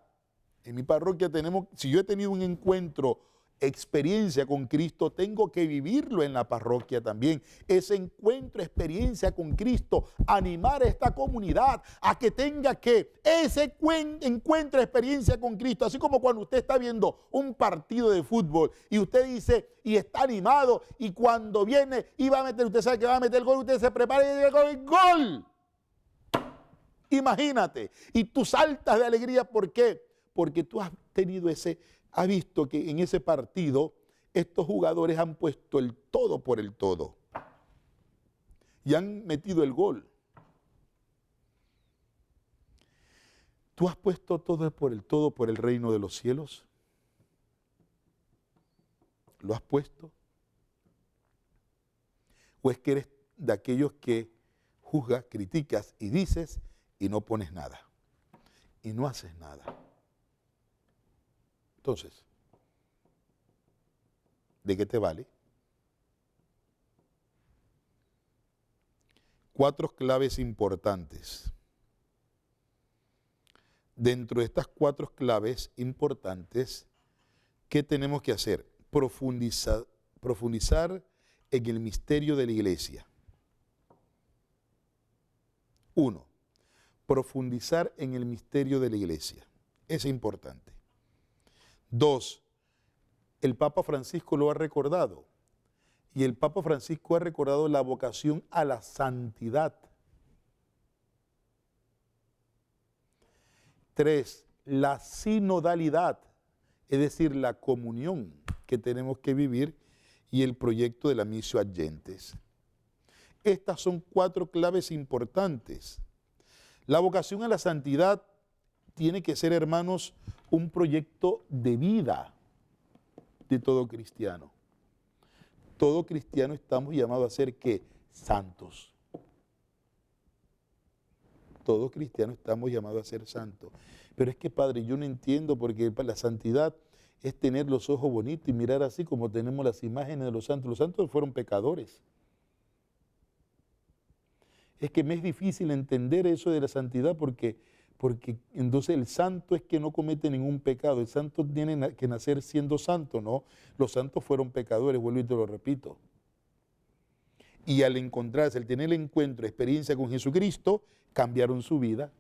si yo he tenido un encuentro, experiencia con Cristo, tengo que vivirlo en la parroquia también. Ese encuentro, experiencia con Cristo, animar a esta comunidad a que tenga ese encuentro, experiencia con Cristo, así como cuando usted está viendo un partido de fútbol y usted dice y está animado y cuando viene y va a meter, usted sabe que va a meter el gol, usted se prepara y dice ¡gol! Imagínate, y tú saltas de alegría, ¿por qué? Porque tú has visto que en ese partido estos jugadores han puesto el todo por el todo y han metido el gol. ¿Tú has puesto todo por el todo por el reino de los cielos? ¿Lo has puesto? ¿O es que eres de aquellos que juzgas, criticas y dices y no pones nada y no haces nada? Entonces, ¿de qué te vale? 4 claves importantes dentro de estas 4 claves importantes, ¿qué tenemos que hacer? Profundizar en el misterio de la iglesia. 1. Profundizar en el misterio de la iglesia. Es importante. 2. El Papa Francisco lo ha recordado. Y el Papa Francisco ha recordado la vocación a la santidad. 3. La sinodalidad, es decir, la comunión que tenemos que vivir y el proyecto de la Missio Ad Gentes. Estas son 4 claves importantes. La vocación a la santidad tiene que ser, hermanos, un proyecto de vida de todo cristiano. Todo cristiano estamos llamados a ser, ¿qué? Santos. Todos cristianos estamos llamados a ser santos. Pero es que, Padre, yo no entiendo, porque la santidad es tener los ojos bonitos y mirar así como tenemos las imágenes de los santos. Los santos fueron pecadores. Es que me es difícil entender eso de la santidad porque entonces el santo es que no comete ningún pecado. El santo tiene que nacer siendo santo, ¿no? Los santos fueron pecadores, vuelvo y te lo repito. Y al encontrarse, al tener el encuentro, experiencia con Jesucristo, cambiaron su vida.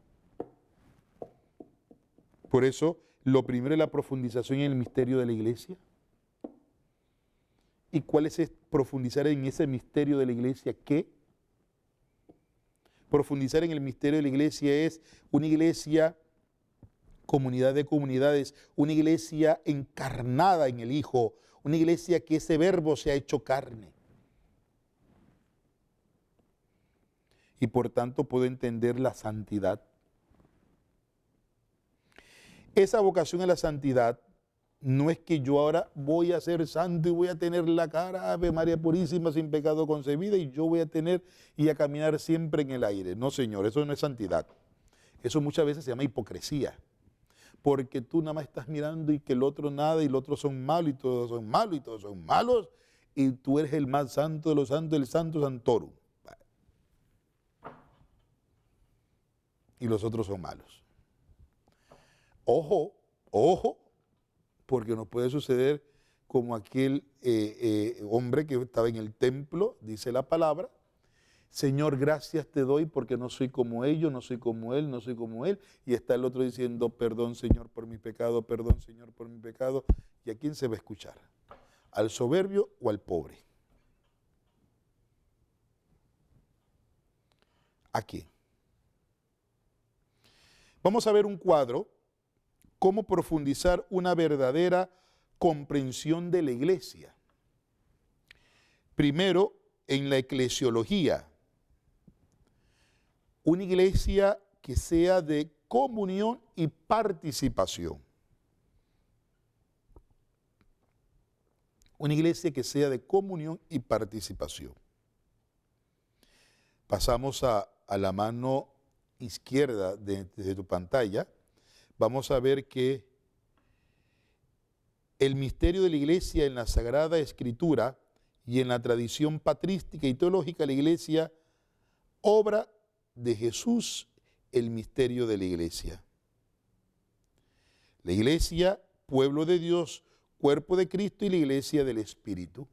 Por eso, lo primero es la profundización en el misterio de la iglesia. ¿Y cuál es profundizar en ese misterio de la iglesia? ¿Qué? Profundizar en el misterio de la iglesia es una iglesia, comunidad de comunidades, una iglesia encarnada en el Hijo, una iglesia que ese verbo se ha hecho carne. Y por tanto puedo entender la santidad. Esa vocación a la santidad no es que yo ahora voy a ser santo y voy a tener la cara Ave María Purísima sin pecado concebida y yo voy a tener y a caminar siempre en el aire. No, Señor, eso no es santidad. Eso muchas veces se llama hipocresía. Porque tú nada más estás mirando y que el otro nada y los otros son malos y todos son malos y todos son malos y tú eres el más santo de los santos, el santo santorum. Y los otros son malos. Ojo, ojo, porque nos puede suceder como aquel hombre que estaba en el templo, dice la palabra, Señor, gracias te doy porque no soy como ellos, no soy como él, no soy como él, y está el otro diciendo, perdón Señor por mi pecado, perdón Señor por mi pecado, ¿y a quién se va a escuchar? ¿Al soberbio o al pobre? ¿A quién? Vamos a ver un cuadro, cómo profundizar una verdadera comprensión de la iglesia. Primero, en la eclesiología. Una iglesia que sea de comunión y participación. Una iglesia que sea de comunión y participación. Pasamos a la mano izquierda de tu pantalla. Vamos a ver que el misterio de la iglesia en la Sagrada Escritura y en la tradición patrística y teológica de la iglesia, obra de Jesús, el misterio de la iglesia. La iglesia, pueblo de Dios, cuerpo de Cristo y la iglesia del Espíritu.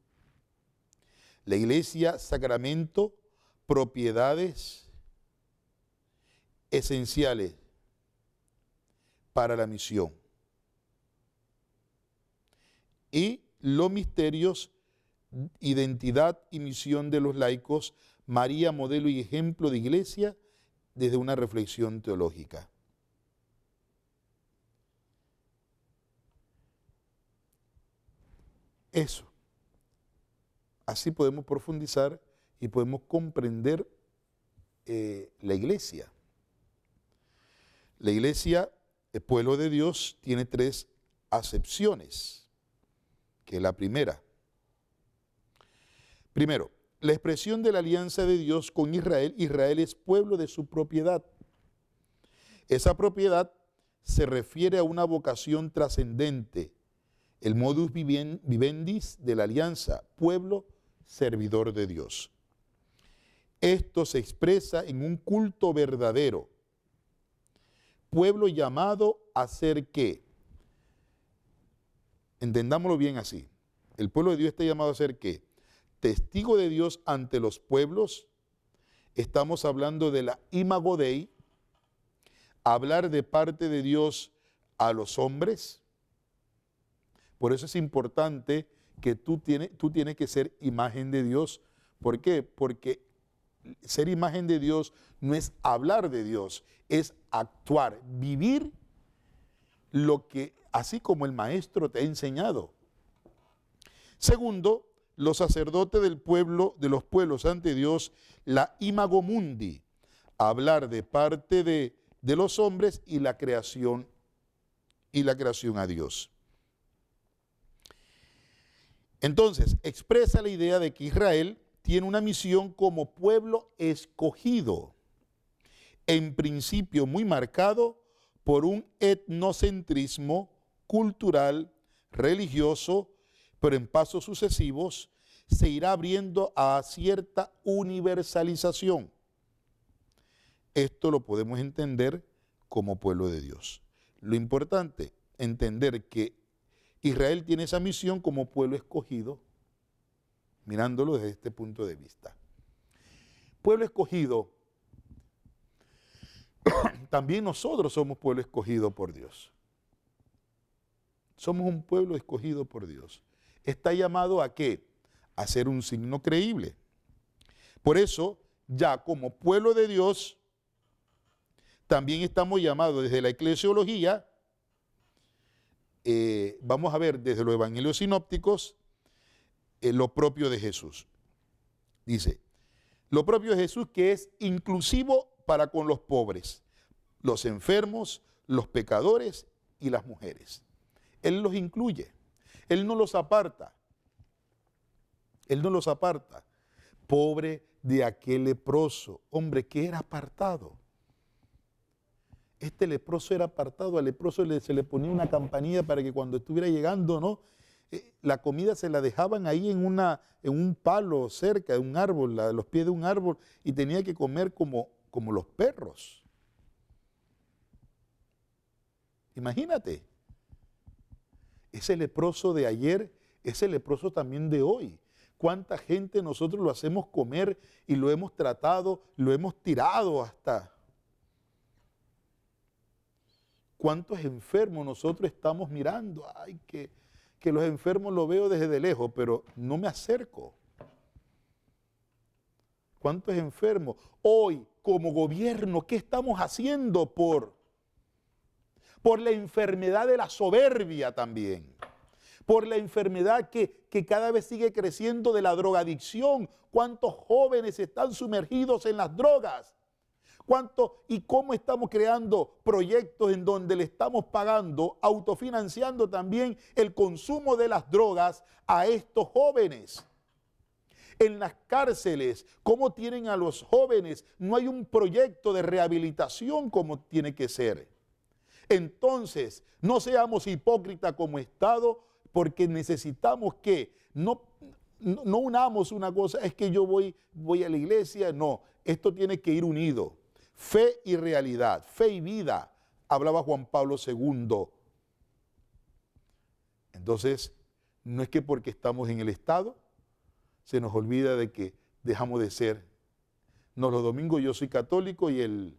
La iglesia, sacramento, propiedades esenciales para la misión. Y los misterios, identidad y misión de los laicos, María, modelo y ejemplo de iglesia, desde una reflexión teológica. Eso. Así podemos profundizar y podemos comprender la iglesia. La iglesia, el pueblo de Dios, tiene 3 acepciones, que es la primera. Primero, la expresión de la alianza de Dios con Israel. Israel es pueblo de su propiedad. Esa propiedad se refiere a una vocación trascendente, el modus vivendis de la alianza, pueblo servidor de Dios. Esto se expresa en un culto verdadero, pueblo llamado a ser ¿qué? Entendámoslo bien así. El pueblo de Dios está llamado a ser ¿qué? Testigo de Dios ante los pueblos. Estamos hablando de la imago Dei, hablar de parte de Dios a los hombres. Por eso es importante que tú tienes que ser imagen de Dios. ¿Por qué? Porque ser imagen de Dios no es hablar de Dios, es actuar, vivir lo que, así como el maestro te ha enseñado. Segundo, los sacerdotes del pueblo, de los pueblos ante Dios, la imago mundi, hablar de parte de los hombres y la creación a Dios. Entonces, expresa la idea de que Israel tiene una misión como pueblo escogido, en principio muy marcado por un etnocentrismo cultural, religioso, pero en pasos sucesivos se irá abriendo a cierta universalización. Esto lo podemos entender como pueblo de Dios. Lo importante, entender que Israel tiene esa misión como pueblo escogido, mirándolo desde este punto de vista. Pueblo escogido, también nosotros somos pueblo escogido por Dios. Somos un pueblo escogido por Dios. Está llamado a ¿qué? A ser un signo creíble. Por eso, ya como pueblo de Dios, también estamos llamados desde la eclesiología, vamos a ver desde los evangelios sinópticos, lo propio de Jesús. Dice, lo propio de Jesús que es inclusivo para con los pobres, los enfermos, los pecadores y las mujeres. Él los incluye, Él no los aparta. Él no los aparta. Pobre de aquel leproso, hombre que era apartado. Este leproso era apartado, al leproso se le ponía una campanilla para que cuando estuviera llegando, ¿no? La comida se la dejaban ahí en un palo cerca de un árbol, a los pies de un árbol, y tenía que comer como los perros. Imagínate, ese leproso de ayer, ese leproso también de hoy. ¿Cuánta gente nosotros lo hacemos comer y lo hemos tratado, lo hemos tirado hasta? ¿Cuántos enfermos nosotros estamos mirando? Ay, que los enfermos lo veo desde lejos, pero no me acerco. ¿Cuántos enfermos? Hoy, como gobierno, ¿qué estamos haciendo por la enfermedad de la soberbia también? Por la enfermedad que cada vez sigue creciendo de la drogadicción. ¿Cuántos jóvenes están sumergidos en las drogas? ¿Cuánto y cómo estamos creando proyectos en donde le estamos pagando, autofinanciando también el consumo de las drogas a estos jóvenes? En las cárceles, ¿cómo tienen a los jóvenes? No hay un proyecto de rehabilitación como tiene que ser. Entonces, no seamos hipócritas como Estado, porque necesitamos que no unamos una cosa, es que yo voy a la iglesia, no, esto tiene que ir unido. Fe y realidad, fe y vida, hablaba Juan Pablo II. Entonces, no es que porque estamos en el Estado, se nos olvida de que dejamos de ser. No, los domingos yo soy católico y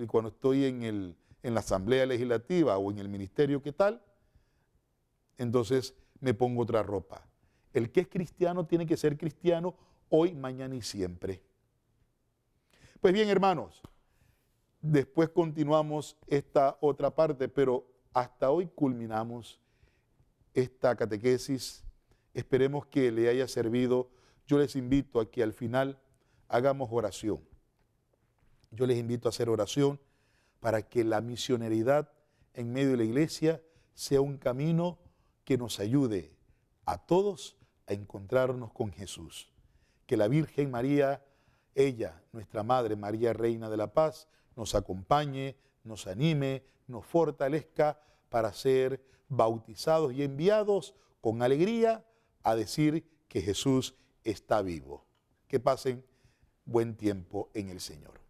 cuando estoy en la Asamblea Legislativa o en el ministerio, ¿qué tal? Entonces me pongo otra ropa. El que es cristiano tiene que ser cristiano hoy, mañana y siempre. Pues bien, hermanos, después continuamos esta otra parte, pero hasta hoy culminamos esta catequesis. Esperemos que le haya servido. Yo les invito a que al final hagamos oración. Yo les invito a hacer oración para que la misioneridad en medio de la iglesia sea un camino que nos ayude a todos a encontrarnos con Jesús. Que la Virgen María, ella, nuestra Madre María, Reina de la Paz, nos acompañe, nos anime, nos fortalezca para ser bautizados y enviados con alegría a decir que Jesús está vivo. Que pasen buen tiempo en el Señor.